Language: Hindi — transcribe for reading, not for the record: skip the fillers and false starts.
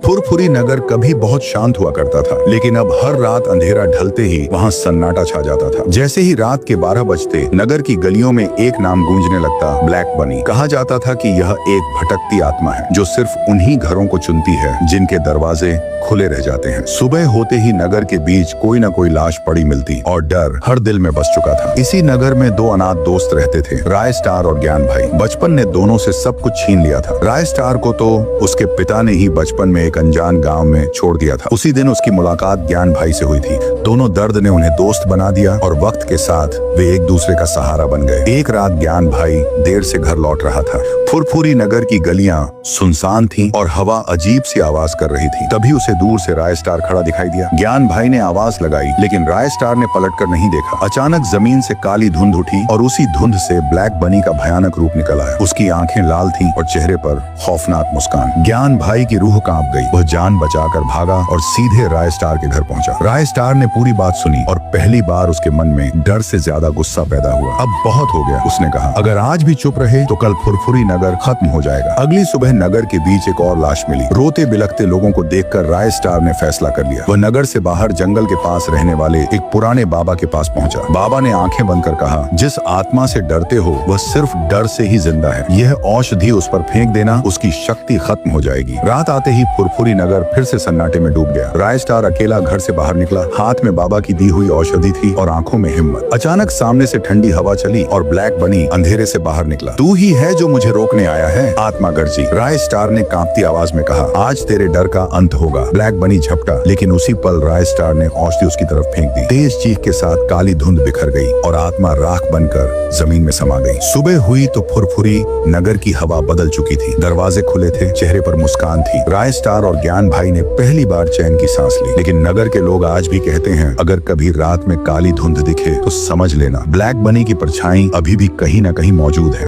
फुरफुरी नगर कभी बहुत शांत हुआ करता था, लेकिन अब हर रात अंधेरा ढलते ही वहाँ सन्नाटा छा जाता था। जैसे ही रात के 12 बजते नगर की गलियों में एक नाम गूंजने लगता, ब्लैक बनी। कहा जाता था कि यह एक भटकती आत्मा है जो सिर्फ उन्हीं घरों को चुनती है जिनके दरवाजे खुले रह जाते हैं। सुबह होते ही नगर के बीच कोई न कोई लाश पड़ी मिलती और डर हर दिल में बस चुका था। इसी नगर में दो अनाथ दोस्त रहते थे, राय स्टार और ज्ञान भाई। बचपन ने दोनों से सब कुछ छीन लिया था। राय स्टार को तो उसके पिता ने ही बचपन में एक अनजान गांव में छोड़ दिया था। उसी दिन उसकी मुलाकात ज्ञान भाई से हुई थी। दोनों दर्द ने उन्हें दोस्त बना दिया और वक्त के साथ वे एक दूसरे का सहारा बन गए। एक रात ज्ञान भाई देर से घर लौट रहा था। फुरफुरी नगर की गलियां सुनसान थीं और हवा अजीब सी आवाज कर रही थी। तभी उसे दूर से राय स्टार खड़ा दिखाई दिया। ज्ञान भाई ने आवाज लगाई, लेकिन राय स्टार ने पलटकर नहीं देखा। अचानक जमीन से काली धुंध उठी और उसी धुंध से ब्लैक बनी का भयानक रूप निकल आया। उसकी आंखें लाल थीं और चेहरे पर खौफनाक मुस्कान। ज्ञान भाई की रूह कांप गई। वह जान बचाकर भागा और सीधे राय स्टार के घर पहुंचा। राय स्टार ने पूरी बात सुनी और पहली बार उसके मन में डर से ज्यादा गुस्सा पैदा हुआ। अब बहुत हो गया, उसने कहा। अगर आज भी चुप रहे तो कल फुरफुरी नगर खत्म हो जाएगा। अगली सुबह नगर के बीच एक और लाश मिली। रोते बिलखते लोगों को देखकर राय स्टार ने फैसला कर लिया। वह नगर से बाहर जंगल के पास रहने वाले एक पुराने बाबा के पास पहुंचा। बाबा ने आंखें बंद कर कहा, जिस आत्मा से डरते हो वह सिर्फ डर से ही जिंदा है। यह औषधि उस पर फेंक देना, उसकी शक्ति खत्म हो जाएगी। रात आते ही फुरफुरी नगर फिर से सन्नाटे में डूब गया। राय स्टार अकेला घर से बाहर निकला। हाथ में बाबा की दी हुई औषधि थी और आंखों में हिम्मत। अचानक सामने से ठंडी हवा चली और ब्लैक बनी अंधेरे से बाहर निकला। तू ही है जो मुझे रोकने आया है, आत्मा गर्जी। राय स्टार ने कांपती आवाज में कहा, आज तेरे डर का अंत होगा। ब्लैक बनी झपटा, लेकिन उसी पल राय स्टार ने औषधि उसकी तरफ फेंक दी। तेज चीख के साथ काली धुंध बिखर गई और आत्मा राख बनकर जमीन में समा गई। सुबह हुई तो फुरफुरी नगर की हवा बदल चुकी थी। दरवाजे खुले थे, चेहरे पर मुस्कान थी। राय स्टार और ज्ञान भाई ने पहली बार चैन की सांस ली। लेकिन नगर के लोग आज भी कहते हैं, अगर कभी रात में काली धुंध दिखे तो समझ लेना ब्लैक बनी की परछाई अभी भी कहीं न कहीं मौजूद है।